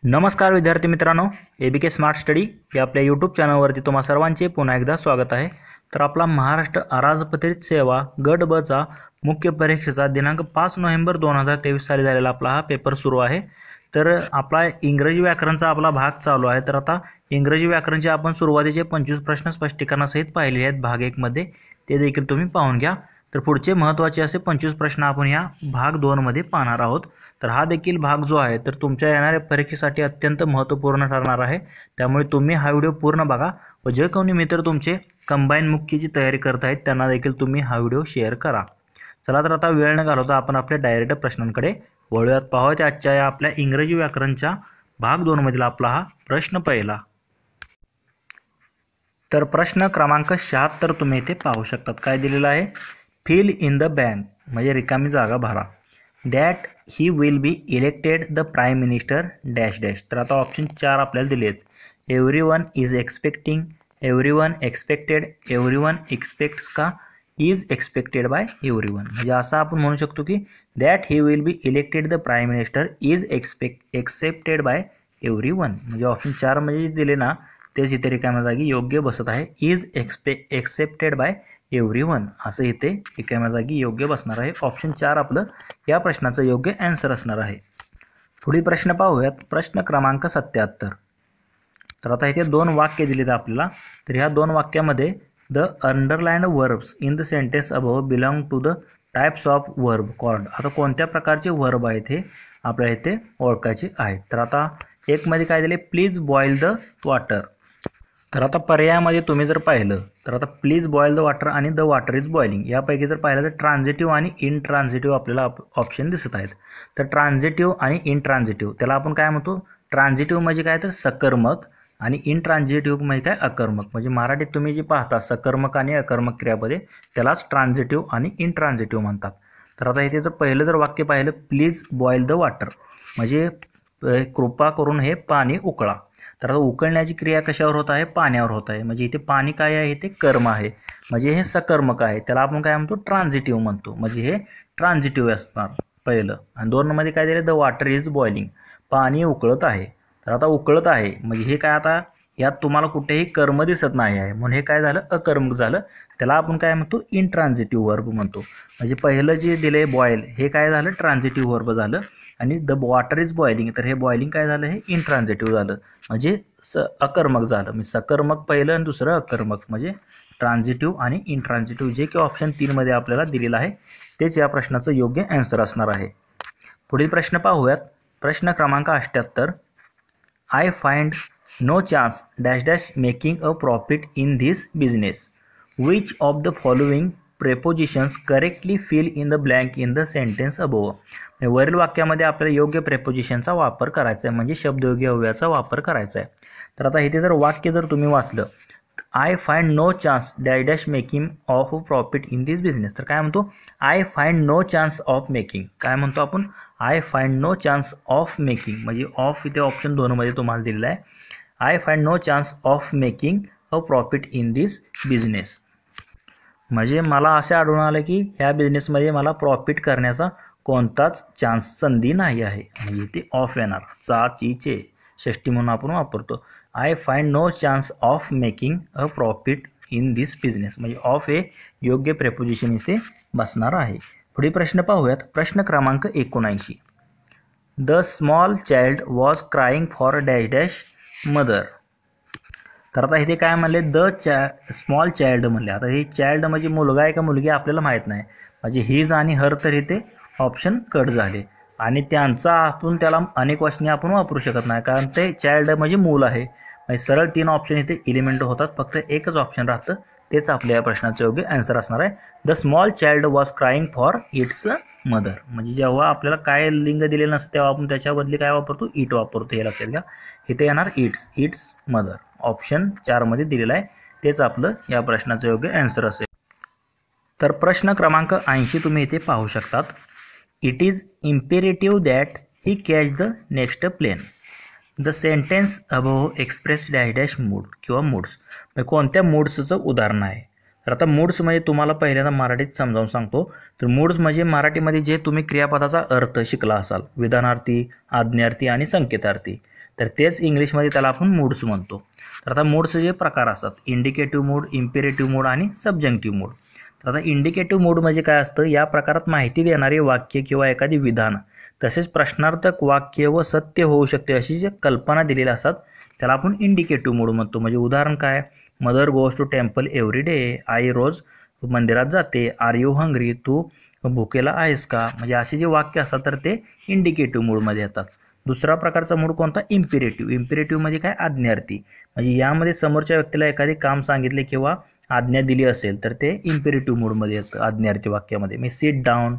नमस्कार विद्यार्थी मित्रांनो, एबीके स्मार्ट स्टडी या आपल्या यूट्यूब चॅनलवरती तुम्हा सर्वांचे पुन्हा एकदा स्वागत आहे। तर आपला महाराष्ट्र अराजपत्रित सेवा गट ब चा मुख्य परीक्षेचा दिनांक 5 नोव्हेंबर 2023 साली झालेला आपला हा पेपर सुरू आहे। तर आपला इंग्रजी व्याकरणचा आपला भाग चालू आहे। तर आता इंग्रजी व्याकरणचे आपण सुरुवातीचे 25 प्रश्न स्पष्टीकरणासहित पाहिले आहेत भाग 1 मध्ये, ते देखील तुम्ही पाहून घ्या। तर पुढचे महत्त्वाचे असे 25 प्रश्न आपण या भाग 2 मध्ये पाहणार आहोत। तर हा देखील भाग जो आहे तर तुमच्या येणाऱ्या परीक्षेसाठी अत्यंत महत्त्वपूर्ण ठरणार आहे, त्यामुळे तुम्ही हा व्हिडिओ पूर्ण बघा व जे कोणी मित्र तुमचे कंबाईन मुख्यची तयारी करत आहेत त्यांना देखील तुम्ही हा व्हिडिओ शेअर करा। चला तर आता वेळ न घालवता आपण आपल्या डायरेक्ट प्रश्नांकडे वळूयात। पाहूयात आजच्या या आपल्या इंग्रजी व्याकरणच्या भाग 2 मधील आपला हा प्रश्न पहिला। तर प्रश्न क्रमांक 76 तुम्ही इथे पाहू शकतात। काय दिलेलं आहे? फिल इन द बँक म्हणजे रिकामी जागा भरा। That he will be elected the prime minister dash dash. तर आता ऑप्शन 4 आपल्याला दिले आहेत। Everyone is expecting, everyone expected, everyone aspects का, इज एक्सपेक्टेड बाय एव्हरीवन। म्हणजे असं आपण म्हणू शकतो की that he will be elected the prime minister is accepted by everyone. म्हणजे ऑप्शन 4 मध्ये दिले ना तेच इथे रिकाम्या जागी योग्य बसत आहे। इज एक्सेप्टेड बाय एव्हरीवन असं इथे रिकाम्या जागी योग्य बसणार आहे। ऑप्शन 4 आपलं या प्रश्नाचं योग्य आन्सर असणार आहे। पुढील प्रश्न पाहूयात। प्रश्न क्रमांक 77। तर आता इथे 2 वाक्य दिलेत आपल्याला। तर ह्या 2 वाक्यामध्ये the underlined verbs in the sentence above belong to the types of verb called. आता कोणत्या प्रकारचे वर्ब आहेत हे आपल्याला इथे ओळखायचे आहेत। तर आता एक मध्ये काय दिले? Please boil the water. तर आता पर्यायामध्ये तुम्ही जर पाहिलं तर आता प्लीज बॉईल द वॉटर आणि द वॉटर इज बॉइलिंग यापैकी जर पाहिलं तर ट्रान्झिटिव्ह आणि इनट्रान्झिटिव्ह आपल्याला ऑप्शन दिसत आहेत। तर ट्रान्झिटिव्ह आणि इनट्रान्झिटिव्ह त्याला आपण काय म्हणतो? ट्रान्झिटिव्ह म्हणजे काय तर सकर्मक आणि इनट्रान्झिटिव्ह म्हणजे काय अकर्मक। म्हणजे मराठीत तुम्ही जे पाहता सकर्मक आणि अकर्मक क्रियापदे त्यालाच ट्रान्झिटिव्ह आणि इनट्रान्झिटिव्ह म्हणतात। तर आता इथे जर पहिलं जर वाक्य पाहिलं प्लीज बॉईल द वॉटर म्हणजे कृपा करून हे पाणी उकळा। तर आता उकळण्याची क्रिया कशावर होत आहे? पाण्यावर होत आहे। म्हणजे इथे पाणी काय आहे? ते कर्म आहे, म्हणजे हे सकर्मक आहे, त्याला आपण काय म्हणतो? ट्रान्झिटिव्ह म्हणतो। म्हणजे हे ट्रान्झिटिव्ह असणार पहिलं। आणि 2 मध्ये काय दिले? द वॉटर इज बॉइलिंग पाणी उकळत आहे। तर आता उकळत आहे म्हणजे हे काय? आता यात तुम्हाला कुठेही कर्म दिसत नाही आहे म्हणून हे काय झालं? अकर्मक झालं, त्याला आपण काय म्हणतो? इनट्रान्झिटिव्ह वर्ब म्हणतो। म्हणजे पहिलं जे दिले बॉईल हे काय झालं? ट्रान्झिटिव्ह वर्ब झालं आणि द वॉटर इज बॉइलिंग तर हे बॉइलिंग काय झालं? हे इनट्रान्झिटिव्ह झालं म्हणजे अकर्मक झालं। म्हणजे सकर्मक पहिलं आणि दुसरं अकर्मक म्हणजे ट्रान्झिटिव्ह आणि इनट्रान्झिटिव्ह जे की ऑप्शन 3 मध्ये आपल्याला दिलेलं आहे तेच या प्रश्नाचं योग्य आन्सर असणार आहे। पुढील प्रश्न पाहूयात। प्रश्न क्रमांक 78। I find no chance dash dash making a profit in this business. Which of the following prepositions correctly fill in the blank in the sentence above. वरील वाक्यामध्ये आपल्याला योग्य प्रेपोजिशनचा वापर करायचा आहे म्हणजे शब्दयोगी अव्ययाचा वापर करायचा आहे। तर आता इथे जर वाक्य जर तुम्ही वाचलं I find no chance dash dash making of profit in this business. तर काय म्हणतो? I find no chance of making. काय म्हणतो आपण? I find no chance of making म्हणजे ऑफ इथे ऑप्शन 2 मध्ये तुम्हाला दिलेला आहे। I find no chance of making a profit in this business म्हणजे मला असे आढळून आलं की ह्या बिझनेसमध्ये मला प्रॉफिट करण्याचा कोणताच चान्स संधी नाही आहे। म्हणजे इथे ऑफ येणार, चा ची चे षष्टी म्हणून आपण वापरतो। I find no chance of making a profit in this business म्हणजे ऑफ हे योग्य प्रेपोजिशन इथे बसणार आहे। पुढील प्रश्न पाहूयात। प्रश्न क्रमांक 79। The small child was crying for dash dash mother. तर आता इथे काय म्हणले? स्मॉल चाइल्ड म्हणले। आता हे चाइल्ड म्हणजे मुलगा आहे का मुलगी आपल्याला माहीत नाही, म्हणजे हिज आणि हर तर इथे ऑप्शन कट झाले आणि त्यांचा आपण त्याला अनेक वचने आपण वापरू शकत नाही कारण ते चाइल्ड म्हणजे मूल आहे। म्हणजे सरळ 3 ऑप्शन इथे एलिमेंट होतात, फक्त एकच ऑप्शन राहतं तेच आपल्या या प्रश्नाचं योग्य आन्सर असणार आहे। The small child was crying for its mother म्हणजे जेव्हा आपल्याला काय लिंग दिलेलं नसतं तेव्हा आपण त्याच्या बदली काय वापरतो? इट वापरतो, हे लक्षात घ्या। इथे येणार इट्स मदर। ऑप्शन 4 मध्ये दिलेलं आहे तेच आपलं या प्रश्नाचं योग्य आन्सर असेल। तर प्रश्न क्रमांक 80 तुम्ही इथे पाहू शकतात। It is imperative that he catch the next plane. The sentence above express dash dash mood किंवा मूड्स म्हणजे कोणत्या मूड्सचं उदाहरण आहे? तर आता मूड्स म्हणजे तुम्हाला पहिल्यांदा मराठीत समजावून सांगतो. तर मूड्स म्हणजे मराठीमध्ये जे तुम्ही क्रियापदाचा अर्थ शिकला असाल, विधानार्थी, आज्ञार्थी आणि संकेतार्थी, तर तेच इंग्लिशमध्ये त्याला आपण मूड्स म्हणतो. तर आता मूड्सचे जे प्रकार असतात, इंडिकेटिव्ह मूड, इम्पेरेटिव्ह मूड आणि सब्जेक्टिव्ह मूड. तर आता इंडिकेटिव्ह मूड म्हणजे काय असतं, या प्रकारात माहिती देणारे वाक्य किंवा एखादी विधान तसेच प्रश्नार्थक वाक्य व सत्य होऊ शकते अशी जे कल्पना दिलेल्या असतात त्याला आपण इंडिकेटिव्ह मूड म्हणतो. म्हणजे उदाहरण काय, mother goes to temple every day, आई रोज मंदिरात जाते, आर यू हंग्री, तू भुकेला आहेस का, म्हणजे असे जे वाक्य असतात तर ते इंडिकेटिव्ह मूडमध्ये येतात. दुसरा प्रकारचा मूड कोणता, इम्पेरेटिव्ह. इम्पेरेटिव्हमध्ये काय, आज्ञार्थी. म्हणजे यामध्ये समोरच्या व्यक्तीला एखादे काम सांगितले किंवा आज्ञा दिली असेल तर ते इम्पेरेटिव्ह मूडमध्ये येतं आज्ञार्थी वाक्यामध्ये. मी sit down,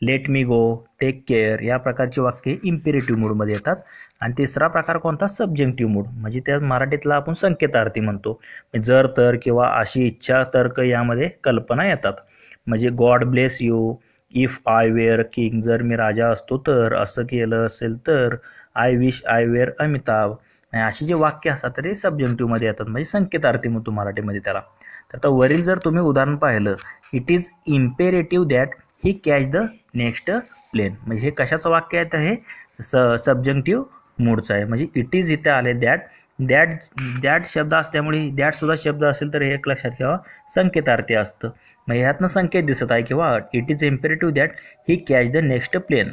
let me go, take care या प्रकारची वाक्ये इम्पेरेटिव्ह मूडमध्ये येतात. आणि तिसरा प्रकार कोणता, सब्जेक्टिव्ह मूड. म्हणजे त्या मराठीतला आपण संकेतार्थी म्हणतो. जर तर किंवा अशी इच्छा तर्क यामध्ये कल्पना येतात. म्हणजे God bless you, if I were king, जर मी राजा असतो तर, असं केलं असेल तर, I wish I were Amitabh. अशी जे वाक्य असतात तर ते सब्जेक्टिव्हमध्ये येतात, म्हणजे संकेतार्थी म्हणतो मराठीमध्ये त्याला. तर आता वरील जर तुम्ही उदाहरण पाहिलं, it is imperative that he catch the next plane, म्हणजे हे कशाचं वाक्य आहे तर हे सब्जेक्टिव्ह मूडचं आहे. म्हणजे इट इज इथे आले, दॅट शब्द असल्यामुळे दॅटसुद्धा शब्द असेल तर हे एक लक्षात ठेवा संकेतार्थी असतं. मग ह्यातनं संकेत दिसत आहे किंवा it is imperative that he catch the next plane,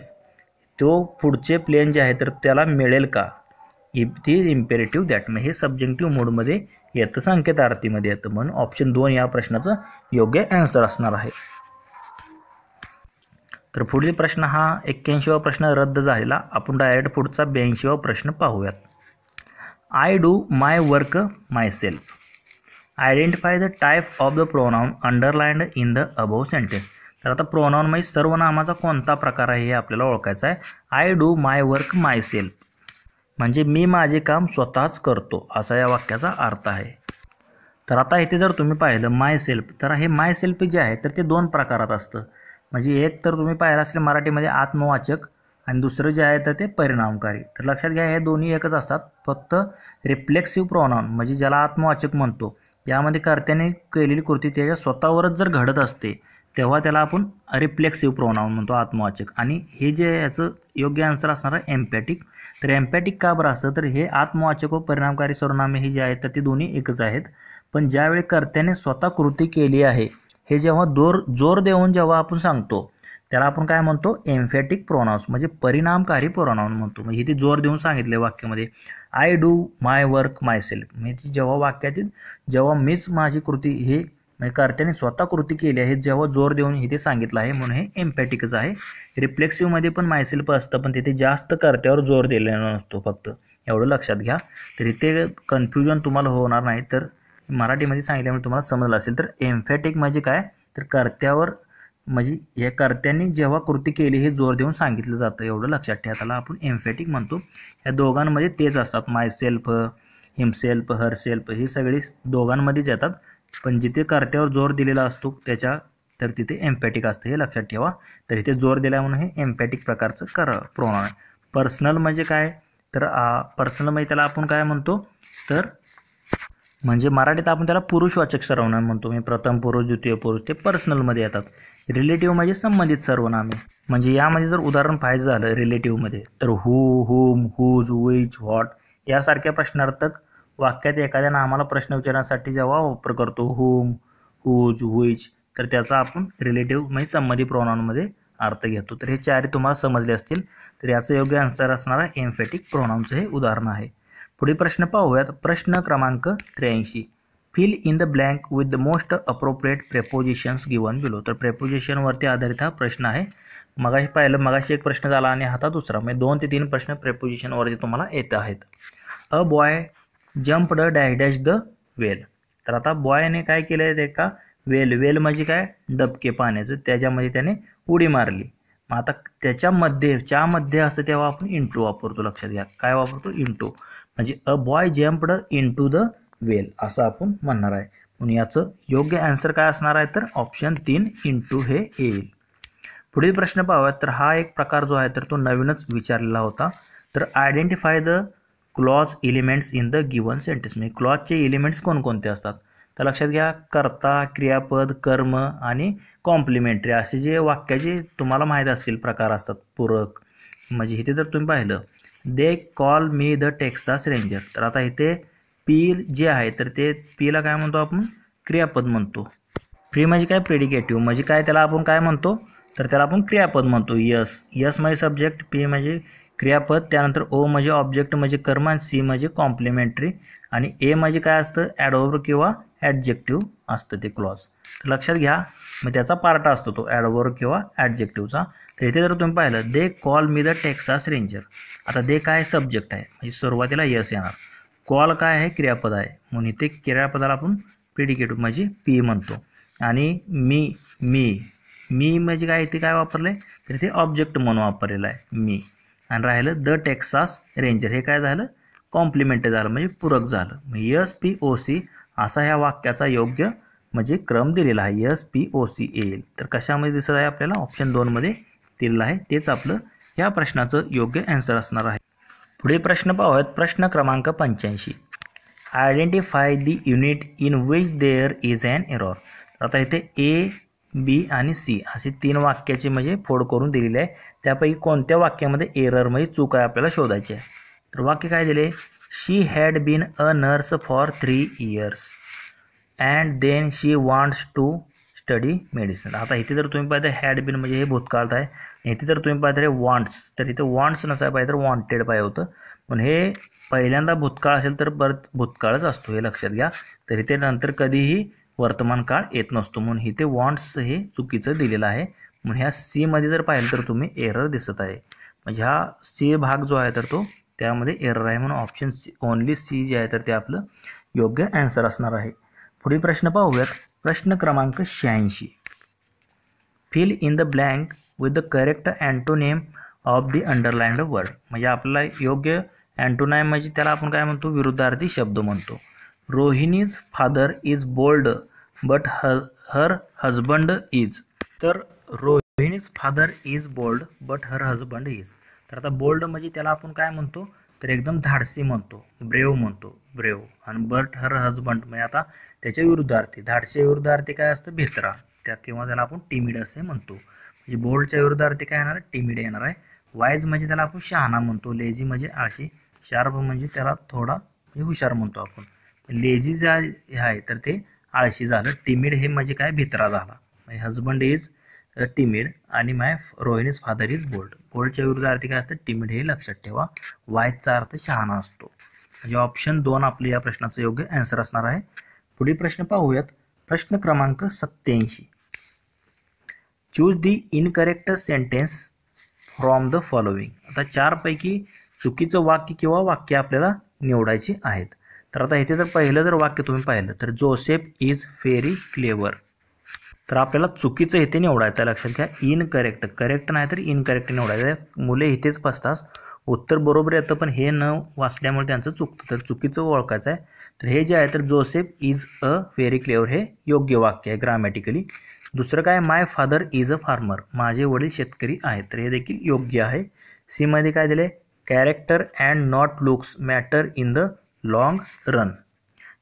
तो पुढचे प्लेन जे आहे तर त्याला मिळेल का, ती इम्पेरेटिव्ह दॅट. मग हे सब्जेक्टिव्ह मूडमध्ये येतं, संकेतार्थीमध्ये येतं. म्हणून ऑप्शन 2 या प्रश्नाचं योग्य आन्सर असणार आहे. तर पुढील प्रश्न हा 81वा प्रश्न रद्द झालेला. आपण डायरेक्ट पुढचा 82वा प्रश्न पाहूयात. I do my work my self. Identify the type of the pronoun underlined in the above sentence. तर आता प्रोनाउन म्हणजे सर्वनामाचा कोणता प्रकार आहे हे आपल्याला ओळखायचं आहे. I do my work my self म्हणजे मी माझे काम स्वतःच करतो असा या वाक्याचा अर्थ आहे. तर आता इथे जर तुम्ही पाहिलं माय सेल्फ, तर हे माय सेल्फ जे आहे तर ते 2 प्रकारात असतं. म्हणजे एक तर तुम्ही पाहिलं असेल मराठीमध्ये आत्मवाचक आणि दुसरं जे आहे तर ते परिणामकारी. तर लक्षात घ्या हे दोन्ही एकच असतात, फक्त रिफ्लेक्सिव्ह प्रोनाउन म्हणजे ज्याला आत्मवाचक म्हणतो यामध्ये कर्त्याने केलेली कृती त्याच्या स्वतःवरच जर घडत असते तेव्हा त्याला आपण रिफ्लेक्सिव्ह प्रोनाउन म्हणतो, आत्मवाचक. आणि हे जे याचं योग्य आन्सर असणार आहे एम्पॅटिक. तर एम्पॅटिक का बरं असतं तर हे आत्मवाचक व परिणामकारी सर्वनामे ही जी आहेत तर ती दोन्ही एकच आहेत. पण ज्यावेळी कर्त्याने स्वतः कृती केली आहे हे जेव्हा जोर देऊन जेव्हा आपण सांगतो त्याला आपण काय म्हणतो, एम्फॅटिक प्रोनाउन्स म्हणजे परिणामकारी प्रोनाउन म्हणतो. म्हणजे इथे जोर देऊन सांगितले वाक्यामध्ये I do my work my self, म्हणजे जेव्हा वाक्यातील जेव्हा मीच माझी कृती हे म्हणजे कर्त्याने स्वतः कृती केली आहे जेव्हा जोर देऊन इथे सांगितलं आहे म्हणून हे एम्पॅटिकच आहे. रिफ्लेक्सिव्हमध्ये पण मायसेल्फ असतं पण तिथे जास्त कर्त्यावर जोर दिलेला नसतो, फक्त एवढं लक्षात घ्या. तर इथे कन्फ्युजन तुम्हाला होणार नाही. तर मराठीमध्ये सांगितल्यामुळे तुम्हाला समजलं असेल. तर एम्फॅटिक म्हणजे काय तर कर्त्यावर म्हणजे या कर्त्यांनी जेव्हा कृती केली हे जोर देऊन सांगितलं जातं, एवढं लक्षात ठेवा. त्याला आपण एम्फॅटिक म्हणतो. या दोघांमध्ये तेच असतात, माय सेल्फ, हिमसेल्फ, हर सेल्फ ही सगळी दोघांमध्येच येतात. पण जिथे कर्त्यावर जोर दिलेला असतो तर तिथे एम्पॅटिक असतं, हे लक्षात ठेवा. तर इथे जोर दिला म्हणून हे एम्पॅटिक प्रकारचं प्रोनाउन आहे. पर्सनल म्हणजे काय तर पर्सनल म्हणजे त्याला आपण काय म्हणतो तर म्हणजे मराठीत आपण त्याला पुरुषवाचक सर्वनाम म्हणतो. म्हणजे प्रथम पुरुष, द्वितीय पुरुष ते पर्सनलमध्ये येतात. रिलेटिव्ह म्हणजे संबंधित सर्वनामे. म्हणजे यामध्ये जर उदाहरण पाहायचं झालं रिलेटिव्हमध्ये तर हू, हुम, हुज, विच, व्हॉट यासारख्या प्रश्नार्थक वाक्यात एखाद्या नामाला प्रश्न विचारण्यासाठी जेव्हा वापर करतो हुम, हुज, विच, तर त्याचा आपण रिलेटिव्ह म्हणजे संबंधित प्रोनाउनमध्ये अर्थ घेतो. तर हे 4 तुम्हाला समजले असतील. तर याचं योग्य आन्सर असणार आहे एम्फॅटिक प्रोनाउनचं हे उदाहरण आहे. पुढील प्रश्न पाहूयात. प्रश्न क्रमांक 83. Fill in the blank with the most appropriate prepositions given below. तर प्रेपोजिशनवरती आधारित हा प्रश्न आहे. मगाशी एक प्रश्न झाला आणि आता दुसरा, म्हणजे 2 ते 3 प्रश्न प्रेपोजिशनवरती तुम्हाला येत आहेत. A boy jumped dash dash the well. तर आता बॉयने काय केलं आहे ते का वेल म्हणजे काय डबके पाण्याचं, त्याच्यामध्ये त्याने उडी मारली. मग आता त्याच्यामध्ये असतं तेव्हा आपण इंटू वापरतो. लक्षात घ्या काय वापरतो, इंटू. म्हणजे a boy jumped into the well असं आपण म्हणणार आहे. म्हणून याचं योग्य आन्सर काय असणार आहे तर ऑप्शन 3 इंटू हे येईल. पुढील प्रश्न पाहूयात. तर हा एक प्रकार जो आहे तर तो नवीनच विचारलेला होता. तर identify the clause elements in the given sentence. म्हणजे क्लॉजचे एलिमेंट्स कोणकोणते असतात तर लक्षात घ्या, कर्ता, क्रियापद, कर्म आणि कॉम्प्लिमेंटरी असे जे वाक्याचे तुम्हाला माहीत असतील प्रकार असतात पूरक. म्हणजे इथे जर तुम्ही पाहिलं, they call me the Texas ranger, तर आता इथे पी जे आहे तर ते पीला काय म्हणतो आपण, क्रियापद म्हणतो. प्री म्हणजे काय, प्रेडिकेटिव्ह म्हणजे काय, त्याला आपण काय म्हणतो, तर त्याला आपण क्रियापद म्हणतो. यस, यस म्हणजे सब्जेक्ट, पी म्हणजे क्रियापद, त्यानंतर ओ म्हणजे ऑब्जेक्ट म्हणजे कर्म, आणि सी म्हणजे कॉम्प्लिमेंटरी, आणि ए म्हणजे काय असतं, ॲडव्हर्ब किंवा ॲडजेक्टिव्ह असतं ते क्लॉज. तर लक्षात घ्या, मग त्याचा पार्ट असतो तो ॲडव्हर्ब किंवा ॲडजेक्टिव्हचा. तर इथे जर तुम्ही पाहिलं, they call me the Texas ranger, आता दे काय सब्जेक्ट आहे म्हणजे सुरुवातीला यस येणार, कॉल काय आहे क्रियापद आहे, म्हणून इथे क्रियापदाला आपण प्रेडिकेटिव्ह म्हणजे पी म्हणतो. आणि मी मी मी म्हणजे काय, इथे काय वापरलं आहे, तर इथे ऑब्जेक्ट म्हणून वापरलेलं आहे मी. आणि राहिलं द टेक्सास रेंजर, हे काय झालं, कॉम्प्लिमेंट झालं म्हणजे पूरक झालं. यस पी ओ सी असा ह्या वाक्याचा योग्य म्हणजे क्रम दिलेला आहे, यस पी ओ सी येईल. तर कशामध्ये दिसत आहे आपल्याला, ऑप्शन 2 मध्ये दिलेलं आहे, तेच आपलं या प्रश्नाचं योग्य आन्सर असणार आहे. पुढे प्रश्न पाहूयात, प्रश्न क्रमांक 85. Identify the unit in which there is an error. आता इथे ए, बी आणि सी असे 3 वाक्याचे म्हणजे फोड करून दिलेले आहे, त्यापैकी कोणत्या वाक्यामध्ये एरर म्हणजे चूक आहे आपल्याला शोधायची आहे. तर वाक्य काय दिले, she had been a nurse for 3 years and then she wants to study medicine. आता इथे जर तुम्ही पाहिजे हॅड बीन म्हणजे हे भूतकाळात आहे, इथे जर तुम्ही पाहिजे वॉन्ट्स, तर इथे वॉन्ट्स नसायला पाहिजे तर वॉन्टेड पाहिजे होतं, पण हे पहिल्यांदा भूतकाळ असेल तर परत भूतकाळच असतो, हे लक्षात घ्या. तर इथे नंतर कधीही वर्तमान काळ येत नसतो, म्हणून इथे वॉन्ट्स हे चुकीचं दिलेलं आहे. म्हणून ह्या सी मध्ये जर पाहिलं तर तुम्ही एरर दिसत आहे, म्हणजे हा सी भाग जो आहे तर तो त्यामध्ये एरर आहे, म्हणून ऑप्शन सी ओनली सी जे आहे तर ते आपलं योग्य आन्सर असणार आहे. पुढील प्रश्न पाहूयात, प्रश्न क्रमांक 86. Fill in the blank with the correct antonym of the underlined word. म्हणजे आपल्याला योग्य अँटोनाइम म्हणजे त्याला आपण काय म्हणतो, विरुद्धार्थी शब्द म्हणतो. Rohini's father is bold but her husband is. तर Rohini's father is bold but her husband is. तर आता बोल्ड म्हणजे त्याला आपण काय म्हणतो, तर एकदम धाडसी म्हणतो, ब्रेव म्हणतो, ब्रेव. आणि बट हर हजबंड म्हणजे आता त्याच्या विरुद्धार्थी, धाडसी विरुद्धार्थी काय असतं, भित्रा, त्या किंवा त्याला आपण टिमिड असे म्हणतो. म्हणजे बोल्डच्या विरुद्धार्थी काय येणार आहे, टिमिड येणार आहे. वाईज म्हणजे त्याला आपण शहाणा म्हणतो, लेझी म्हणजे आळशी, शार्प म्हणजे त्याला थोडा म्हणजे हुशार म्हणतो आपण. लेझी जे आहे तर ते आळशी झालं, टिमिड हे म्हणजे काय, भित्रा झाला. म्हणजे हजबंड इज टिमिड आणि रोहिणीज फादर इज बोल्ड. बोल्डच्या विरुद्धार्थी काय असतं, टिमिड, हे लक्षात ठेवा. वाईजचा अर्थ शहाणा असतो, म्हणजे ऑप्शन 2 आपले या प्रश्नाचं योग्य आन्सर असणार आहे. पुढील प्रश्न पाहूयात, प्रश्न क्रमांक 87. Choose the incorrect sentence from the following. आता 4 पैकी चुकीचं वाक्य किंवा वाक्य आपल्याला निवडायची आहेत. तर आता इथे जर पहिलं जर वाक्य तुम्ही पाहिलं तर जोसेफ इज व्हेरी क्लेवर, तर आपल्याला चुकीचं इथे निवडायचं आहे, लक्षात घ्या. इनकरेक्ट, करेक्ट नाही तर इनकरेक्ट निवडायचं आहे. मुले इथेच फसतात, उत्तर बरोबर येतं पण हे न वाचल्यामुळे त्यांचं चुकतं, तर चुकीचं ओळखायचं आहे. तर हे जे आहे तर Joseph is a very clever हे योग्य वाक्य आहे ग्रामॅटिकली. दुसरं काय, माय फादर इज अ फार्मर, माझे वडील शेतकरी आहेत, तर हे देखील योग्य आहे. सी मध्ये काय दिले, character and not looks matter in the long run.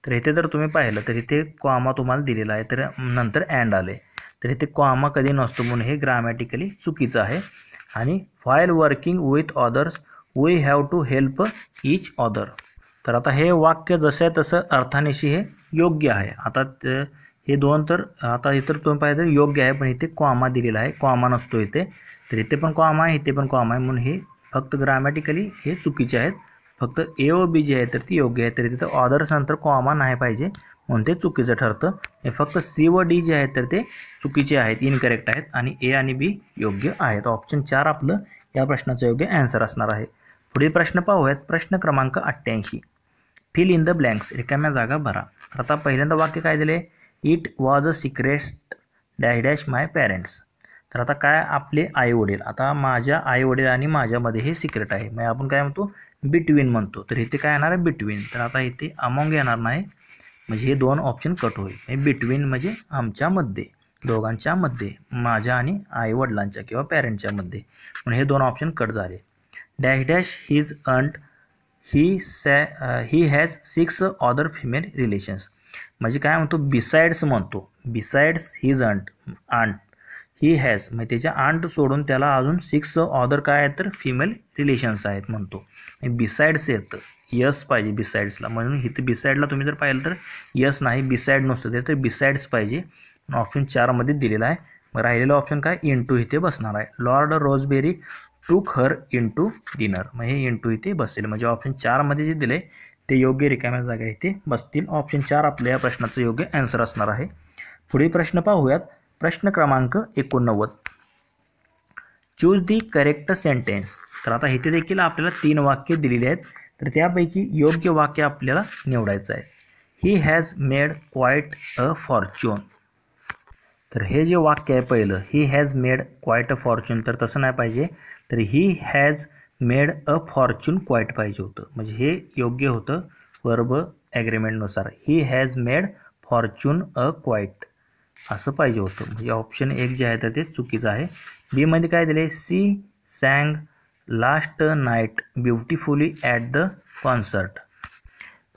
तर इथे जर तुम्ही पाहिलं तर इथे कॉमा तुम्हाला दिलेला आहे, तर नंतर अँड आले, तर इथे कॉमा कधी नसतो, म्हणून हे ग्रामॅटिकली चुकीचं आहे. आणि while working with others we have to help each other. तर आता हे वाक्य जसं आहे तसं अर्थानिशी हे योग्य आहे. आता हे 2 तर आता इतर तुम्ही पाहिजे योग्य आहे, पण इथे कॉमा दिलेला आहे, कॉमा नसतो इथे, तर इथे पण कॉमा आहे, इथे पण कॉमा आहे, म्हणून हे फक्त ग्रामॅटिकली हे चुकीचे आहेत. फक्त ए ओ बी जे आहे तर ती योग्य आहे, तर तिथं ऑदर्स नंतर कॉमा नाही पाहिजे, म्हणून ते चुकीचं ठरतं. हे फक्त सी व डी जे आहेत तर ते चुकीचे आहेत, इनकरेक्ट आहेत, आणि ए आणि बी योग्य आहेत. ऑप्शन 4 आपलं या प्रश्नाचं योग्य आन्सर असणार आहे. पुढील प्रश्न पाहूयात, प्रश्न क्रमांक 88. फिल इन द ब्लँक्स, रिकाम्या जागा भरा. तर आता पहिल्यांदा वाक्य काय दिले, it was a secret dash dash my parents. तर आता काय, आपले आई वडील, आता माझ्या आई वडील आणि माझ्यामध्ये हे सिक्रेट आहे, मग आपण काय म्हणतो, बिटवीन म्हणतो, तर इथे काय येणार आहे, बिटवीन. तर आता इथे अमॉंग येणार नाही, म्हणजे हे 2 ऑप्शन कट होईल. बिटवीन म्हणजे आमच्यामध्ये, दोघांच्या मध्ये, माझ्या आणि आई वडिलांच्या किंवा पॅरेंटच्या मध्ये, म्हणून हे 2 ऑप्शन कट झाले. Dash dash his aunt he has 6 other female relations. म्हणजे काय म्हणतो बिसाइड्स म्हणतो, besides his aunt he has, म्हणजे त्याच्या आंट सोडून त्याला अजून 6 अदर काय आहेत तर फिमेल रिलेशन्स आहेत म्हणतो. बिसाइड्स येतं, यस पाहिजे बिसाइड्सला, म्हणून इथं बिसाइडला तुम्ही जर पाहिलं तर यस नाही, बिसाइड नसतं तर बिसाइड्स पाहिजे. ऑप्शन 4मध्ये दिलेला आहे. मग राहिलेलं ऑप्शन काय इंटू इथे बसणार आहे. लॉर्ड रोजबेरी टूक हर इंटू डिनर, मग हे इंटू इथे बसेल, म्हणजे ऑप्शन 4मध्ये जे दिले ते योग्य रिकाम्या जागा इथे बसतील. ऑप्शन 4 आपल्या या प्रश्नाचं योग्य आन्सर असणार आहे. पुढील प्रश्न पाहूयात. प्रश्न क्रमांक 89. Choose the correct sentence. तर आता इथे देखील आपल्याला 3 वाक्य दिलेली आहेत, तर त्यापैकी योग्य वाक्य आपल्याला निवडायचं आहे. He has made quite a fortune. तर हे जे वाक्य आहे पहिलं, he has made quite a fortune, तर तसं नाही पाहिजे, तर he has made a fortune quite पाहिजे होतं, म्हणजे हे योग्य होतं वर्ब ॲग्रीमेंटनुसार. He has made fortune a quite असं पाहिजे होतं, म्हणजे ऑप्शन 1 जे आहे तर ते चुकीचं आहे. बीमध्ये काय दिले, she sang last night beautifully at the concert.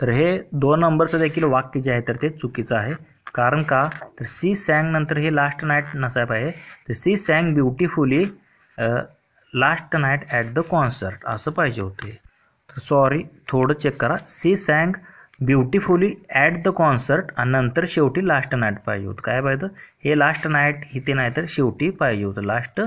तर हे 2 नंबरचं देखील वाक्य जे आहे तर ते चुकीचं आहे. कारण का, तर सी सॅंग नंतर हे लास्ट नाईट नसायला पाहिजे, तर she sang beautifully last night at the concert असं पाहिजे होते. तर सॉरी, थोडं चेक करा. She sang beautifully at the concert आणि नंतर शेवटी लास्ट नाईट पाहिजे होतं. काय पाहिजे, हे लास्ट नाईट इथे नाही तर शेवटी पाहिजे होतं लास्ट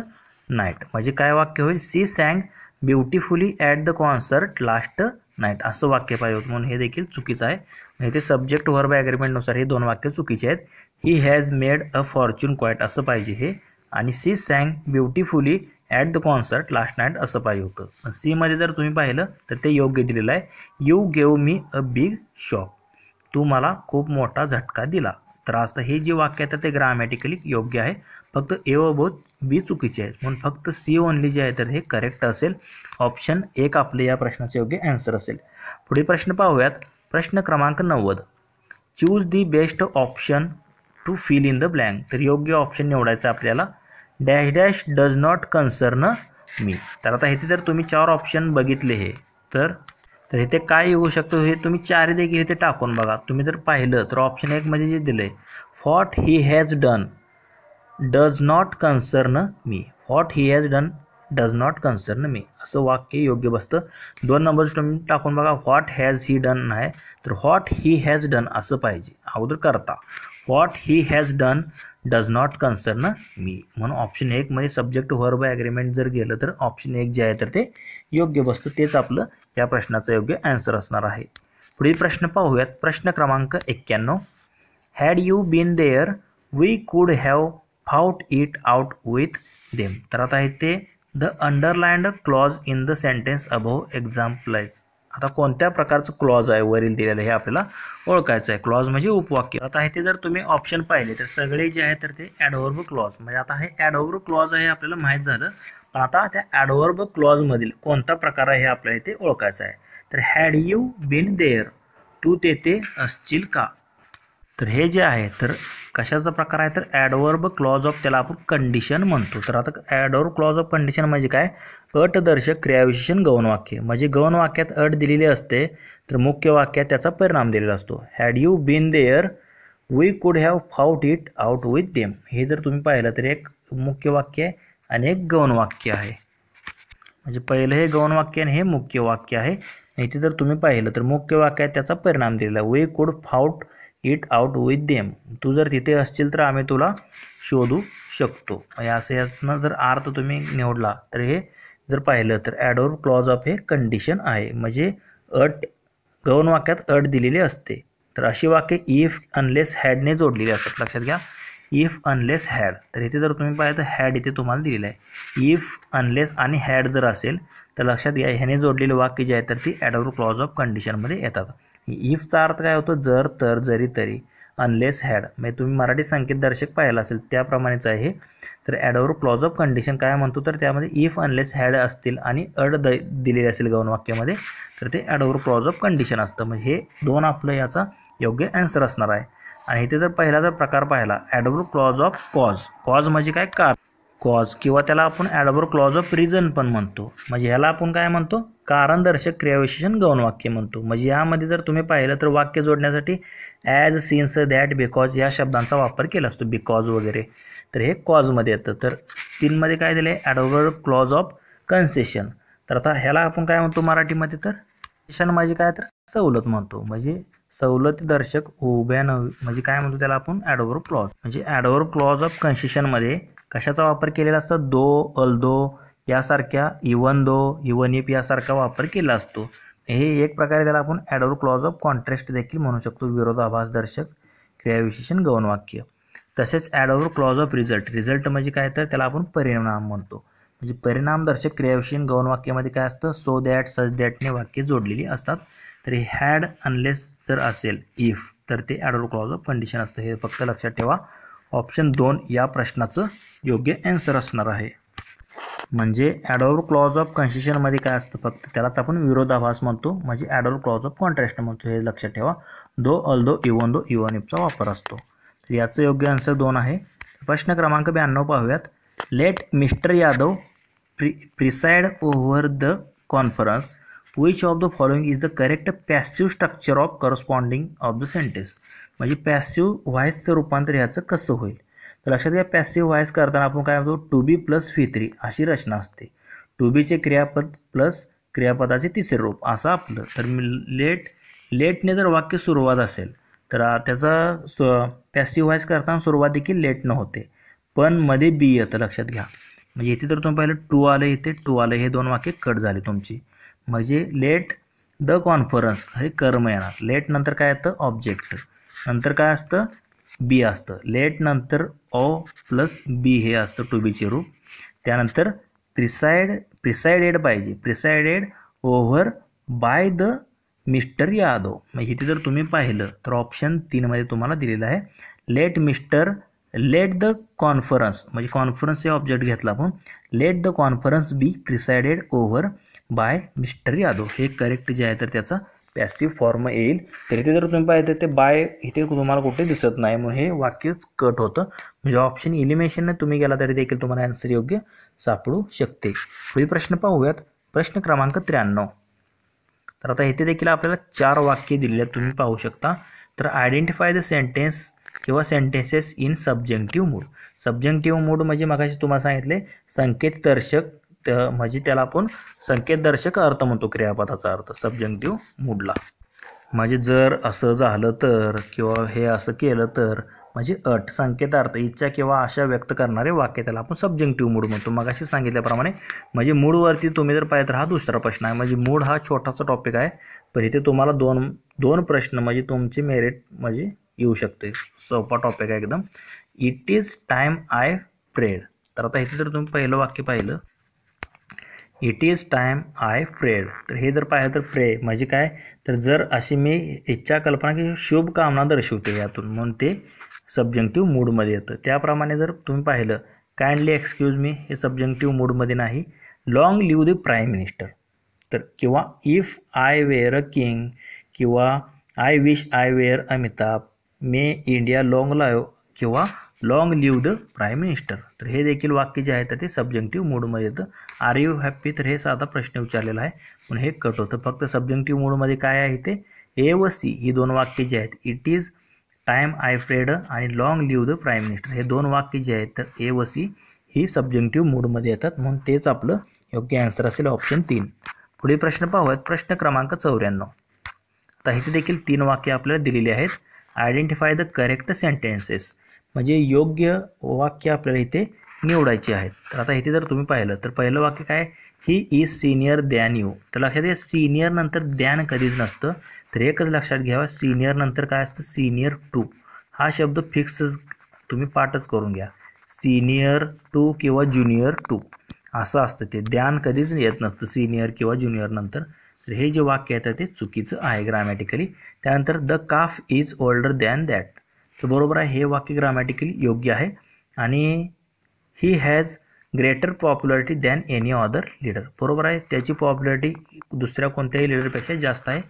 नाईट. म्हणजे काय वाक्य होईल, she sang beautifully at the concert last night असं वाक्य पाहिजे होतं, म्हणून हे देखील चुकीचं आहे. इथे सब्जेक्ट वर्ब ॲग्रीमेंटनुसार हे 2 वाक्य चुकीचे आहेत. He has made a fortune quite असं पाहिजे हे, आणि she sang beautifully at the concert last night असं पाहिजे होतं. सीमध्ये जर तुम्ही पाहिलं तर ते योग्य दिलेलं आहे. You gave me a big shock, तू मला खूप मोठा झटका दिला. तर आता हे जे वाक्य आहे तर ते ग्रामॅटिकली योग्य आहे, फक्त ए व बोथ बी चुकीचे आहेत, म्हणून फक्त सी ओनली जे आहे तर हे करेक्ट असेल. ऑप्शन 1 आपले या प्रश्नाचे योग्य आन्सर असेल. पुढील प्रश्न पाहूयात. प्रश्न क्रमांक 90. Choose the best option to fill in the blank. तर योग्य ऑप्शन निवडायचं आपल्याला. Dash dash does not concern me. तर आता इथे जर तुम्ही 4 ऑप्शन बघितले हे, तर इथे काय येऊ शकतं हे तुम्ही 4 देखील इथे टाकून बघा. तुम्ही जर पाहिलं तर ऑप्शन 1 मध्ये जे दिलं आहे, what he has done does not concern me. What he has done does not concern me असं वाक्य योग्य बसतं. 2 नंबर तुम्ही टाकून बघा. व्हॉट हॅज ही डन नाही, तर व्हॉट ही हॅज डन असं पाहिजे अगोदर करता. What he has done does not concern me, म्हणून ऑप्शन 1 मध्ये सब्जेक्ट वर्ब ॲग्रीमेंट जर गेलं तर ऑप्शन 1 जे आहे तर ते योग्य बसतं. तेच आपलं या प्रश्नाचं योग्य आन्सर असणार आहे. पुढील प्रश्न पाहूयात. प्रश्न क्रमांक 91. Had you been there we could have fought it out with them. तर आता इथे the underlined clause in the sentence above exemplifies. आता कोणत्या प्रकारचं क्लॉज आहे वरील दिलेलं हे आपल्याला ओळखायचं आहे. क्लॉज म्हणजे उपवाक्य. आता इथे जर तुम्ही ऑप्शन पाहिले तर सगळे जे आहे तर ते ॲडव्हर्ब क्लॉज, म्हणजे आता हे ॲडव्हर्ब क्लॉज आहे आपल्याला माहीत झालं, पण आता त्या ॲडव्हर्ब क्लॉजमधील कोणता प्रकार आहे हे आपल्याला इथे ओळखायचं आहे. तर हॅड यू बीन देअर, तू तेथे असशील का. तर हे जे आहे तर कशाचा प्रकार आहे तर ॲडव्हर्ब क्लॉज ऑफ, त्याला आपण कंडिशन म्हणतो. तर आता ॲडव्हर्ब क्लॉज ऑफ कंडिशन म्हणजे काय, अटदर्शक क्रियाविशेषण गौणवाक्य. म्हणजे गौणवाक्यात अट दिलेली असते तर मुख्य वाक्यात त्याचा परिणाम दिलेला असतो. Had you been there we could have fought it out with them. हे जर तुम्ही पाहिलं तर एक मुख्य वाक्य आहे आणि एक गौणवाक्य आहे. म्हणजे पहिलं हे गौणवाक्य आणि हे मुख्य वाक्य आहे. इथे जर तुम्ही पाहिलं तर मुख्य वाक्यात त्याचा परिणाम दिलेला, we could fought it out with them. तू जर तिथे असशील तर आम्ही तुला शोधू शकतो. असं यातनं जर अर्थ तुम्ही निवडला तर हे जर पाहिलं तर ॲडव्हर्ब क्लॉज ऑफ हे कंडिशन आहे. म्हणजे अट, गौण वाक्यात अट दिलेली असते. तर अशी वाक्य इफ अनलेस हॅडने जोडलेली असतात. लक्षात घ्या, इफ अनलेस हॅड. तर इथे जर तुम्ही पाहिलं तर हॅड इथे तुम्हाला दिलेलं आहे. इफ अनलेस आणि हॅड जर असेल तर लक्षात घ्या ह्याने जोडलेले वाक्य जे आहे तर ती ॲडव्हर्ब क्लॉज ऑफ कंडिशनमध्ये येतात. इफचा अर्थ काय होतो, जर, तर, जरी, तरी. अनलेस हॅड म्हणजे तुम्ही मराठी संकेतदर्शक पाहिलं असेल त्याप्रमाणेच आहे. तर ॲडव्हर्ब क्लॉज ऑफ कंडिशन काय म्हणतो तर त्यामध्ये इफ अनलेस हॅड असतील आणि अड दिलेली असेल गौण वाक्यामध्ये तर ते ॲडव्हर्ब क्लॉज ऑफ कंडिशन असतं. म्हणजे हे 2 आपलं याचा योग्य आन्सर असणार आहे. आणि इथे जर पहिला जर प्रकार पाहिला adverb clause of cause. Cause म्हणजे काय, कारण. कॉज किंवा त्याला आपण ॲडव्हर्ब क्लॉज ऑफ रिझन पण म्हणतो. म्हणजे ह्याला आपण काय म्हणतो, कारणदर्शक क्रियाविशेषण गौण वाक्य म्हणतो. म्हणजे यामध्ये जर तुम्ही पाहिलं तर वाक्य जोडण्यासाठी ॲज, सिन्स, दॅट, बिकॉज या शब्दांचा वापर केला असतो, बिकॉज वगैरे. तर हे कॉजमध्ये येतं. तर 3 मध्ये काय दिले, ॲडव्हर्ब क्लॉज ऑफ कन्सेशन. तर आता ह्याला आपण काय म्हणतो मराठीमध्ये, तर कन्सेशन म्हणजे काय, तर सवलत म्हणतो. म्हणजे सवलतीदर्शक उभ्या म्हणजे काय म्हणतो त्याला आपण, ॲडव्हर्ब क्लॉज. म्हणजे ॲडव्हर्ब क्लॉज ऑफ कन्सेशनमध्ये कशाचा वापर केलेला असतो, दो, अल्दो यासारख्या, इवन दो, इवन इफ यासारखा वापर केला असतो. हे एक प्रकारे त्याला आपण ॲडव्हर्ब क्लॉज ऑफ कॉन्ट्रास्ट देखील म्हणू शकतो, विरोधाभासदर्शक क्रियाविशेषण गौण वाक्य. तसेच adverb clause of result. Result म्हणजे काय, तर त्याला आपण परिणाम म्हणतो. म्हणजे परिणामदर्शक क्रियाविशेषण गौण वाक्यामध्ये काय असतं, सो दॅट, सच दॅटने वाक्य जोडलेली असतात. तर हे हॅड, अनलेस जर असेल, इफ, तर ते ॲडव्हर्ब क्लॉज ऑफ कंडिशन असतं. हे फक्त लक्षात ठेवा. ऑप्शन 2 या प्रश्नाचं योग्य आन्सर असणार आहे. म्हणजे ॲडव्हर्ब क्लॉज ऑफ कन्सेशनमध्ये काय असतं, फक्त त्यालाच आपण विरोधाभास म्हणतो. म्हणजे ॲडव्हर्ब क्लॉज ऑफ कॉन्ट्रास्ट म्हणतो. हे लक्षात ठेवा. दो, अल्दो, इवन इफचा वापर असतो. तर याचं योग्य आन्सर 2 आहे. प्रश्न क्रमांक 92 पाहूयात. Let mister Yadav preside over the conference. Which of the following is the correct passive structure of corresponding of the sentence. म्हणजे पॅसिव्ह व्हॉइसचं रूपांतर ह्याचं कसं होईल. तर लक्षात घ्या, पॅसिव्ह व्हॉइस करताना आपण काय म्हणतो, टू बी प्लस V3 अशी रचना असते. टू बीचे क्रियापद प्लस क्रियापदाचे तिसरे रूप असं आपलं. तर लेटने जर वाक्य सुरुवात असेल तर त्याचा पॅसिव्ह व्हॉइस करताना सुरुवात देखील लेटनं होते, पण मध्ये बी येतं. लक्षात घ्या. म्हणजे इथे तर तुम्ही पाहिलं टू आलं, इथे टू आलं, हे 2 वाक्य कट झाले तुमची. म्हणजे लेट द कॉन्फरन्स हे कर्म येणार. लेट नंतर काय येतं, ऑब्जेक्ट. नंतर काय असतं, बी असतं. लेट नंतर ओ प्लस बी हे असतं टू बीचे रूप. त्यानंतर प्रिसाइडेड पाहिजे, presided over by the mister Yadav. म्हणजे इथे जर तुम्ही पाहिलं तर ऑप्शन 3 मध्ये तुम्हाला दिलेलं आहे, लेट द कॉन्फरन्स. म्हणजे कॉन्फरन्स हे ऑब्जेक्ट घेतला आपण. Let the conference be presided over by mister Yadav. हे करेक्ट जे आहे तर त्याचा पॅसिव्ह फॉर्म येईल. तर इथे जर तुम्ही पाहिजे ते बाय इथे तुम्हाला कुठे दिसत नाही, म्हणून हे वाक्यच कट होतं. म्हणजे ऑप्शन इलिमिनेशनने तुम्ही गेला तरी देखील तुम्हाला आन्सर योग्य सापडू शकते. पुढील प्रश्न पाहूयात. प्रश्न क्रमांक 93. तर आता इथे देखील आपल्याला 4 वाक्य दिलेले आहेत, तुम्ही पाहू शकता. तर आयडेंटिफाय द सेंटेन्स किंवा sentences in subjective mood. Subjective mood म्हणजे मगाशी तुम्हाला सांगितले संकेतदर्शक, म्हणजे त्याला आपण संकेतदर्शक अर्थ म्हणतो, क्रियापदाचा अर्थ सब्जेक्टिव्ह मूडला. म्हणजे जर असं झालं तर किंवा हे असं केलं तर, म्हणजे अट, संकेतार्थ, इच्छा किंवा आशा व्यक्त करणारे वाक्य त्याला आपण सब्जेक्टिव्ह मूड म्हणतो. मगाशी सांगितल्याप्रमाणे म्हणजे मूडवरती तुम्ही जर पाहिलं तर हा दुसरा प्रश्न आहे. म्हणजे मूड हा छोटासा टॉपिक आहे, पण इथे तुम्हाला दोन प्रश्न म्हणजे तुमचे मेरिट म्हणजे येऊ शकते. सोपा टॉपिक आहे एकदम. It is time I prayed. तर आता इथे जर तुम्ही पहिलं वाक्य पाहिलं, it is time I prayed. तर हे जर पाहिलं तर प्रे म्हणजे काय, तर जर अशी मी इच्छा कल्पना की शुभ कामना दर्शवते यातून, म्हणून ते सब्जेक्टिव्ह मूडमध्ये येतं. त्याप्रमाणे जर तुम्ही पाहिलं काइंडली एक्सक्यूज मी, हे सब्जेक्टिव्ह मूडमध्ये नाही. Long live the prime minister, तर किंवा if I were a king, किंवा I wish I were Amitabh, may India long live, किंवा long live the prime minister. तर हे देखील वाक्य जे आहे तर ते सब्जेक्टिव्ह मूडमध्ये येतं. आर यू हॅप्पी, तर हे साधा प्रश्न विचारलेला आहे, पण हे कट होतं. फक्त सब्जेक्टिव्ह मूडमध्ये काय आहे ते ए व सी ही 2 वाक्य जे आहेत, it is time I prayed आणि long live the prime minister, हे 2 वाक्य जे आहेत तर ए व सी ही सब्जेक्टिव्ह मूडमध्ये येतात, म्हणून तेच आपलं योग्य आन्सर असेल ऑप्शन 3. पुढील प्रश्न पाहूयात. प्रश्न क्रमांक 94. आता इथे देखील 3 वाक्य आपल्याला दिलेली आहेत. आयडेंटिफाय द करेक्ट सेंटेन्सेस, म्हणजे योग्य वाक्य आपल्याला इथे निवडायचे आहेत. तर आता इथे जर तुम्ही पाहिलं तर पहिलं वाक्य काय, he is senior than you. तर लक्षात घ्या, सिनियर नंतर दॅन कधीच नसतं. तर एकच लक्षात घ्यावा, सिनियर नंतर काय असतं, सिनियर टू. हा शब्द फिक्स तुम्ही पाठच करून घ्या, सिनियर टू किंवा ज्युनियर टू असं असतं. ते दॅन कधीच येत नसतं सिनियर किंवा ज्युनियर नंतर. तर हे जे वाक्य येतं ते चुकीचं आहे ग्रामॅटिकली. त्यानंतर the calf is older than that, तर बरोबर आहे, हे वाक्य ग्रामॅटिकली योग्य आहे. आणि he has greater popularity than any other leader, बरोबर आहे, त्याची पॉप्युलरिटी दुसऱ्या कोणत्याही लीडरपेक्षा जास्त आहे,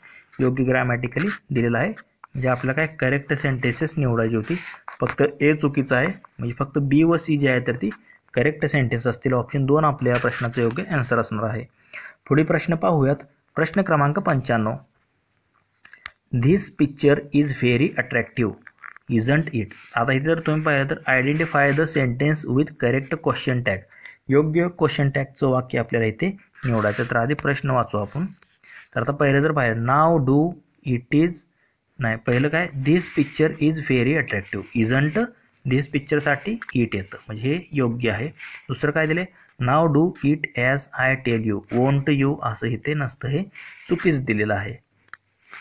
योग्य ग्रामॅटिकली दिलेलं आहे. म्हणजे आपल्याला काय करेक्ट सेंटेन्सेस निवडायची होती, फक्त ए चुकीचं आहे. म्हणजे फक्त बी व सी जी आहे तर ती करेक्ट सेंटेन्स असतील ऑप्शन 2 आपल्या या प्रश्नाचं योग्य आन्सर असणार आहे. पुढील प्रश्न पाहूयात. प्रश्न क्रमांक 95. This picture is very attractive isn't it. आता इथे जर तुम्ही पाहिलं तर identify the sentence with correct question tag. योग्य क्वेश्चन टॅगचं वाक्य आपल्याला इथे निवडायचं. तर आधी प्रश्न वाचू आपण. तर आता पहिलं जर पाहिलं नाव डू इट इज नाही, पहिलं काय this picture is very attractive isn't this पिक्चरसाठी इट येतं म्हणजे हे योग्य आहे. दुसरं काय दिले नाव do it as I tell you won't you असं इथे नसतं, हे चुकीच दिलेलं आहे.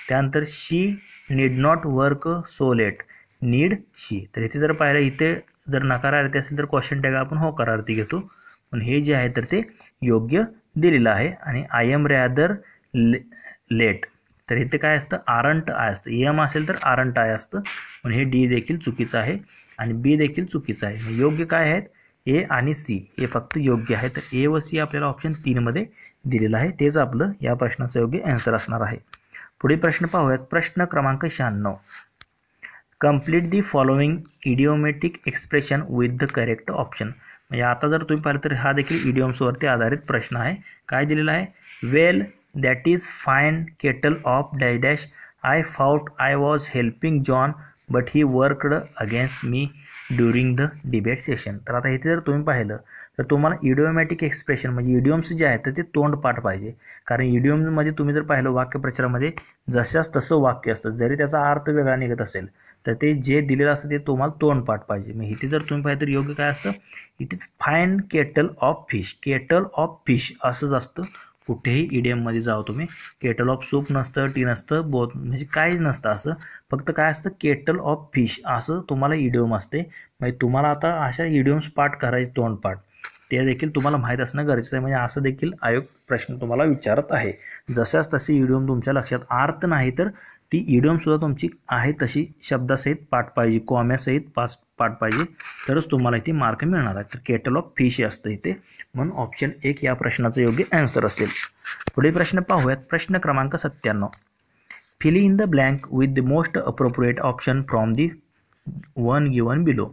त्यानंतर she need not work so let need she. तर इथे जर पाहिलं इथे जर नकारार्थी असेल तर क्वेश्चन टॅग आपण होकारार्थी घेतो, पण हे जे आहे तर ते योग्य दिलेलं आहे. आणि आय एम रॅदर लेट तर इथे काय असतं आरंट आय असतं. एम असेल तर आरंट आय असतं, पण हे डी देखील चुकीचं आहे आणि बी देखील चुकीचं आहे. योग्य काय आहेत ए आणि सी हे फक्त योग्य आहे. तर ए व सी आपल्याला ऑप्शन 3 मध्ये दिलेलं आहे, तेच आपलं या प्रश्नाचं योग्य आन्सर असणार आहे. पुढील प्रश्न पाहूयात. प्रश्न क्रमांक 96. Complete the following idiomatic expression with the correct option. म्हणजे आता जर तुम्ही पाहिलं तर हा देखील इडिओम्सवरती आधारित प्रश्न आहे. काय दिलेला आहे well that is fine kettle of dash dash I thought I was helping John but he worked against me during the debate session. तर आता इथे जर तुम्ही पाहिलं तर तुम्हाला इडिओमॅटिक एक्सप्रेशन म्हणजे इडिओम्स जे आहेत तर ते तोंडपाठ पाहिजे. कारण इडिओममध्ये तुम्ही जर पाहिलं वाक्यप्रचारामध्ये जशाच तसं वाक्य असतं, जरी त्याचा अर्थ वेगळा निघत असेल तर ते जे दिलेलं असतं ते तुम्हाला तोंडपाठ पाहिजे. मग इथे जर तुम्ही पाहिलं तर योग्य काय असतं it is fine kettle of fish. Kettle of fish असंच असतं. कुठेही इडियममध्ये जावं तुम्ही केटल ऑफ सूप नसतं, टी नसतं, बोथ म्हणजे काहीच नसतं असं. फक्त काय असतं केटल ऑफ फिश असं तुम्हाला इडियम असते. म्हणजे तुम्हाला आता अशा इडियम्स पाठ करायचे तोंडपाठ ते देखील तुम्हाला माहीत असणं गरजेचं आहे. म्हणजे असं देखील आयोग प्रश्न तुम्हाला विचारत आहे. जशाच तशी इडियम तुमच्या लक्षात अर्थ नाही तर ती इडियमसुद्धा तुमची आहे तशी शब्दासहित पाठ पाहिजे, कॉम्यासहित पाठ पाहिजे, तरच तुम्हाला इथे मार्क मिळणार आहे. तर केटल ऑफ फिश असतं इथे, म्हणून ऑप्शन 1 या प्रश्नाचं योग्य आन्सर असेल. पुढील प्रश्न पाहूयात. प्रश्न क्रमांक 97. Fill in the blank with the most appropriate option from the one given below.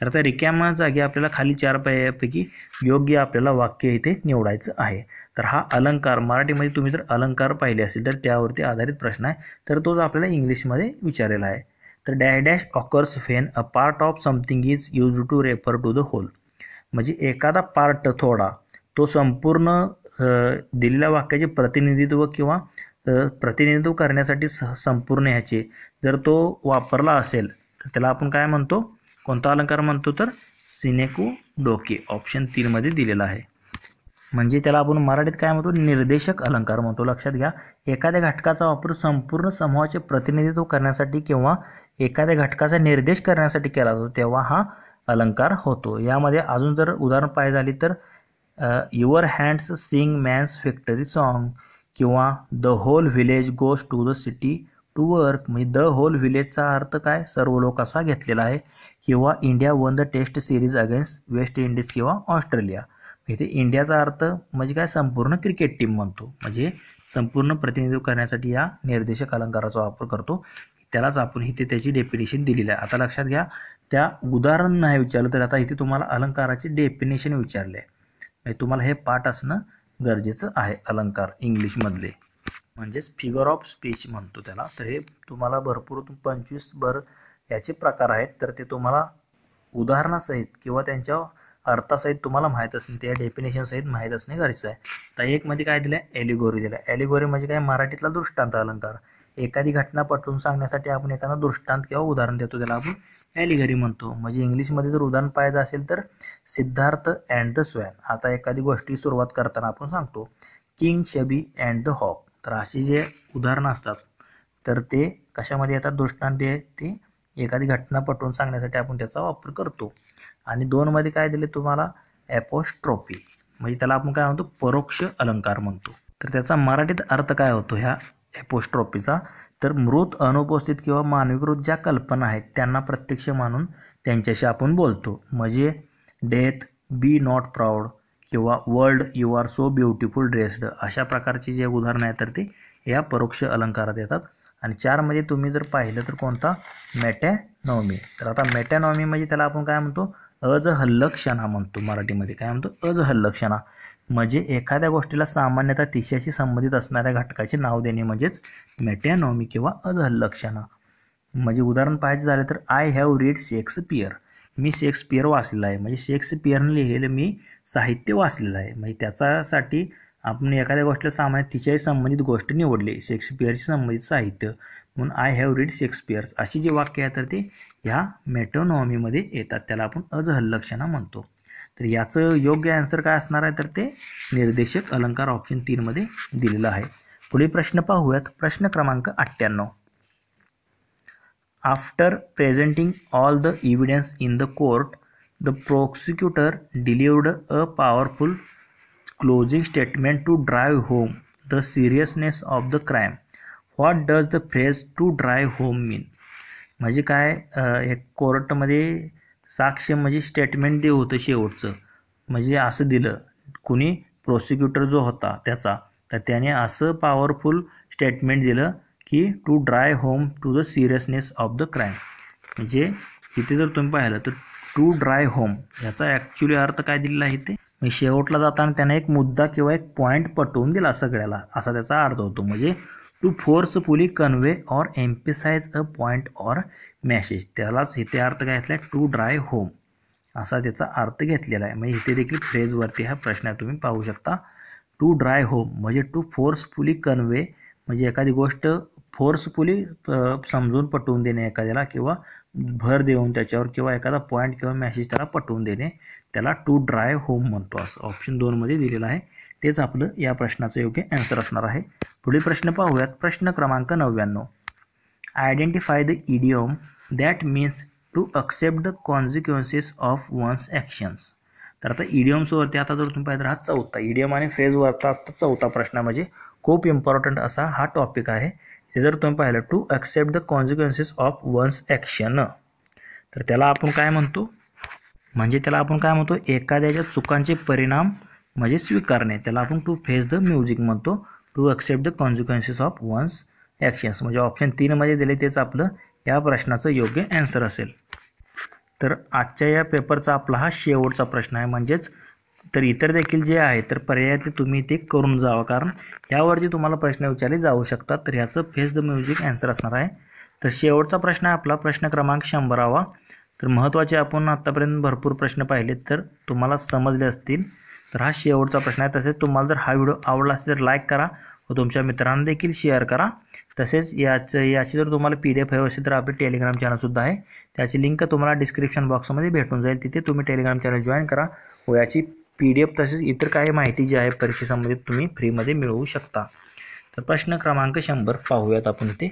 तर आता रिकाम्या जागी आपल्याला खाली 4 पैकी योग्य आपल्याला वाक्य इथे निवडायचं आहे. तर हा अलंकार मराठीमध्ये तुम्ही जर अलंकार पाहिले असेल तर त्यावरती आधारित प्रश्न आहे. तर तोच आपल्याला इंग्लिशमध्ये विचारलेला आहे. तर dash dash occurs when a part of something is used to refer to the whole. म्हणजे एखादा पार्ट थोडा तो संपूर्ण दिलेल्या वाक्याचे प्रतिनिधित्व किंवा प्रतिनिधित्व करण्यासाठी संपूर्ण ह्याचे जर तो वापरला असेल तर त्याला आपण काय म्हणतो, कोणता अलंकार म्हणतो तर सिनेकू डोके ऑप्शन 3 मध्ये दिलेला आहे. म्हणजे त्याला आपण मराठीत काय म्हणतो निर्देशक अलंकार म्हणतो. लक्षात घ्या एखाद्या घटकाचा वापर संपूर्ण समूहाचे प्रतिनिधित्व करण्यासाठी किंवा एखाद्या घटकाचा निर्देश करण्यासाठी केला जातो तेव्हा हा अलंकार होतो. यामध्ये अजून जर उदाहरण पाहिजे झाली तर your hands sing man's victory song किंवा the whole village goes to the city to work. म्हणजे द होल व्हिलेजचा अर्थ काय सर्व लोक असा घेतलेला आहे. किंवा India won the test series against West Indies किंवा ऑस्ट्रेलिया. इथे इंडियाचा अर्थ म्हणजे काय संपूर्ण क्रिकेट टीम म्हणतो. म्हणजे संपूर्ण प्रतिनिधित्व करण्यासाठी या निर्देशक अलंकाराचा वापर करतो. त्यालाच आपण इथे त्याची डेफिनेशन दिलेली आहे. आता लक्षात घ्या त्या उदाहरण नाही विचारलं तर आता इथे तुम्हाला अलंकाराची डेफिनेशन विचारले आहे. म्हणजे तुम्हाला हे पाठ असणं गरजेचं आहे अलंकार इंग्लिशमधले, म्हणजेच फिगर ऑफ स्पीच म्हणतो त्याला. तर हे तुम्हाला भरपूर 25 याचे प्रकार आहेत. तर ते तुम्हाला उदाहरणासहित किंवा त्यांच्या अर्थासहित तुम्हाला माहीत असणे, त्या डेफिनेशनसहित माहीत असणे गरजेचं आहे. तर एक मध्ये काय दिलं आहे एलिगोरी दिलं आहे. एलिगोरी म्हणजे काय मराठीतला दृष्टांत अलंकार. एखादी घटना पटवून सांगण्यासाठी आपण एखादा दृष्टांत किंवा उदाहरण देतो त्याला आपण एलिगरी म्हणतो. म्हणजे इंग्लिशमध्ये जर उदाहरण पाहिजे असेल तर सिद्धार्थ अँड द स्वॅन. आता एखादी गोष्टी सुरुवात करताना आपण सांगतो किंग शबी अँड द हॉक. तर अशी जे उदाहरणं असतात तर ते कशामध्ये येतात दृष्टांत ते एखादी घटना पटवून सांगण्यासाठी आपण त्याचा वापर करतो. आणि 2 मध्ये काय दिले तुम्हाला ॲपोस्ट्रोफी म्हणजे त्याला आपण काय म्हणतो परोक्ष अलंकार म्हणतो. तर त्याचा मराठीत अर्थ काय होतो ह्या ॲपोस्ट्रोफीचा तर मृत अनुपस्थित किंवा मानवीकृत ज्या कल्पना आहेत त्यांना प्रत्यक्ष मानून त्यांच्याशी आपण बोलतो. म्हणजे डेथ बी नॉट प्राऊड किंवा world you are so beautiful dressed अशा प्रकारचे जे उदाहरणं आहेत तर ते या परोक्ष अलंकारात येतात. आणि 4 मध्ये तुम्ही जर पाहिलं तर कोणता मेटॅनॉमी. तर आता मेटॅनॉमी म्हणजे त्याला आपण काय म्हणतो अजहल्लक्षणा म्हणतो मराठीमध्ये. काय म्हणतो? अजहल्लक्षणा. म्हणजे एखाद्या गोष्टीला सामान्यतः तिच्याशी संबंधित असणाऱ्या घटकाचे नाव देणे म्हणजेच मेटॅनॉमी किंवा अजहल्लक्षणा. म्हणजे उदाहरण पाहायचं झालं तर I have read Shakespeare. Me Shakespeare वाचलेलं आहे. म्हणजे शेक्सपियरने लिहिलेलं मी साहित्य वाचलेलं आहे. म्हणजे त्याच्यासाठी आपण एखाद्या गोष्टीला सामान्य तिच्याशी संबंधित गोष्ट निवडली, शेक्सपियरशी संबंधित साहित्य, म्हणून आय हॅव रीड शेक्सपियर्स अशी जी वाक्य आहे तर ते ह्या मेटोनॉमीमध्ये येतात. त्याला आपण अजहल्लक्षणा म्हणतो. तर याचं योग्य आन्सर काय असणार आहे तर ते निर्देशक अलंकार ऑप्शन 3 मध्ये दिलेलं आहे. पुढील प्रश्न पाहूयात. प्रश्न क्रमांक 98. After presenting all the evidence in the court the prosecutor delivered a powerful closing statement to drive home the seriousness of the crime. What does the phrase to drive home mean. म्हणजे काय, एक कोर्टमध्ये साक्ष म्हणजे statement दे होतं शेवटचं. म्हणजे असं दिलं कुणी, प्रोसिक्युटर जो होता त्याचा, तर त्याने असं पॉवरफुल स्टेटमेंट दिलं की to drive home to the seriousness of the crime. म्हणजे इथे जर तुम्ही पाहिलं तर टू ड्राय होम याचा ॲक्च्युली अर्थ काय दिलेला आहे ते, म्हणजे शेवटला जाताना त्याने एक मुद्दा किंवा एक पॉईंट पटवून दिला सगळ्याला, असा त्याचा अर्थ होतो. म्हणजे to forcefully convey or emphasize a point or message. त्यालाच इथे अर्थ काय घेतला, टू ड्राय होम असा त्याचा अर्थ घेतलेला आहे. म्हणजे इथे देखील फ्रेजवरती हा प्रश्न तुम्ही पाहू शकता. टू ड्राय होम म्हणजे टू फोर्सफुली कन्वे, म्हणजे एखादी गोष्ट फोर्सफुली समजून पटवून देणे एखाद्याला, किंवा भर देऊन त्याच्यावर, किंवा एखादा पॉईंट किंवा मॅसेज त्याला पटवून देणे, त्याला टू ड्राय होम म्हणतो. असं ऑप्शन 2 मध्ये दिलेलं आहे. तेच आपलं या प्रश्नाचं योग्य आन्सर असणार आहे. पुढील प्रश्न पाहूयात. प्रश्न क्रमांक 99. Identify the idiom that means to accept the consequences of one's actions. तर आता इडियम्सवरती आता जर तुम्ही पाहिजे, हा चौथा इडियम आणि फ्रेजवरचा आता चौथा प्रश्न, म्हणजे खूप इम्पॉर्टंट असा हा टॉपिक आहे. ते जर तुम्ही पाहिलं, to accept the consequences of one's action, तर त्याला आपण काय म्हणतो, म्हणजे त्याला आपण काय म्हणतो, एखाद्याच्या चुकांचे परिणाम म्हणजे स्वीकारणे. त्याला आपण टू फेस द म्युझिक म्हणतो. To accept the consequences of one's actions म्हणजे ऑप्शन 3 मध्ये दिले, तेच आपलं या प्रश्नाचं योग्य आन्सर असेल. तर आजच्या या पेपरचा आपला हा शेवटचा प्रश्न आहे. म्हणजेच तर इतर देखील जे आहे तर पर्यायातले तुम्ही ते करून जावा, कारण यावरती तुम्हाला प्रश्न विचारले जाऊ शकतात. तर ह्याचं फेस द म्युझिक आन्सर असणार आहे. तर शेवटचा प्रश्न आहे आपला प्रश्न क्रमांक 100. तर महत्त्वाचे आपण आत्तापर्यंत भरपूर प्रश्न पाहिले तर तुम्हाला समजले असतील. तर हा शेवटचा प्रश्न आहे. तसेच तुम्हाला जर हा व्हिडिओ आवडला असेल तर लाईक करा व तुमच्या मित्रांना देखील शेअर करा. तसेच याची जर तुम्हाला PDF हवी असेल तर आपले टेलिग्राम चॅनलसुद्धा आहे. त्याची लिंक तुम्हाला डिस्क्रिप्शन बॉक्समध्ये भेटून जाईल. तिथे तुम्ही टेलिग्राम चॅनल जॉईन करा व याची PDF तसेच इतर काही माहिती जी आहे परीक्षेसंबंधित तुम्ही फ्रीमध्ये मिळवू शकता. तर प्रश्न क्रमांक 100 पाहूयात आपण इथे.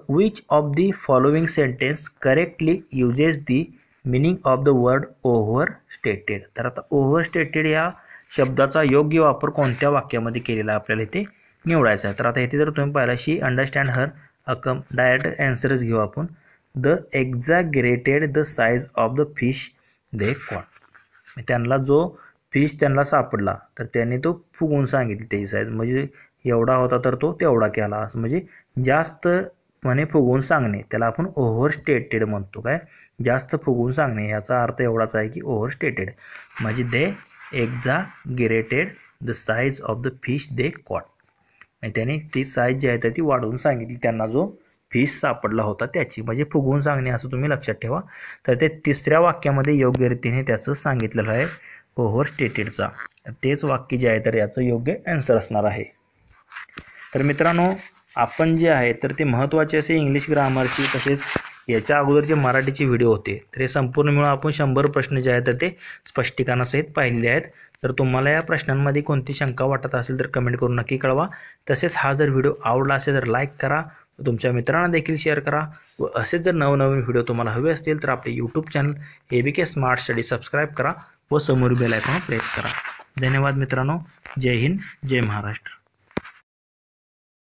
Which of the following sentence correctly uses the meaning of the word over stated. तर आता ओव्हर स्टेटेड या शब्दाचा योग्य वापर कोणत्या वाक्यामध्ये केलेला आहे आपल्याला इथे निवडायचा आहे. तर आता इथे जर तुम्ही पाहिला, शी अंडरस्टँड हर अकम, डायरेक्ट आन्सरच घेऊ आपण. The exaggerated the size of the fish they caught. त्यांना जो फिश त्यांना सापडला तर त्यांनी तो फुगवून सांगितली त्याची साईज, म्हणजे एवढा होता तर तो तेवढा केला, असं म्हणजे जास्त म्हणे फुगवून सांगणे, त्याला आपण ओव्हर स्टेटेड म्हणतो. काय, जास्त फुगवून सांगणे याचा अर्थ एवढाच आहे की ओव्हर स्टेटेड. म्हणजे they exaggerated the size of the fish they caught. आणि त्याने ती साईज जी आहे तर ती वाढवून सांगितली त्यांना जो फिश सापडला होता त्याची, म्हणजे फुगवून सांगणे असं तुम्ही लक्षात ठेवा. तर ते तिसऱ्या वाक्यामध्ये योग्य रीतीने त्याचं सांगितलेलं आहे ओव्हर स्टेटेडचा. तेच वाक्य जे आहे तर याचं योग्य आन्सर असणार आहे. तर मित्रांनो, आपण जे आहे तर ते महत्त्वाचे असे इंग्लिश ग्रामरची तसेच याच्या अगोदरचे मराठीचे व्हिडिओ होते. तर हे संपूर्ण मिळून आपण 100 प्रश्न जे आहेत तर ते स्पष्टीकरणासहित पाहिलेले आहेत. तर तुम्हाला या प्रश्नांमध्ये कोणती शंका वाटत असेल तर कमेंट करून नक्की कळवा. तसेच हा जर व्हिडिओ आवडला असेल तर लाईक करा, तुमच्या मित्रांना देखील शेअर करा. व असेच जर नवनवीन व्हिडिओ तुम्हाला हवे असतील तर आपले YouTube channel ABK smart study subscribe करा व समोर बेल आयकॉन प्रेस करा. धन्यवाद मित्रांनो. जय हिंद, जय महाराष्ट्र.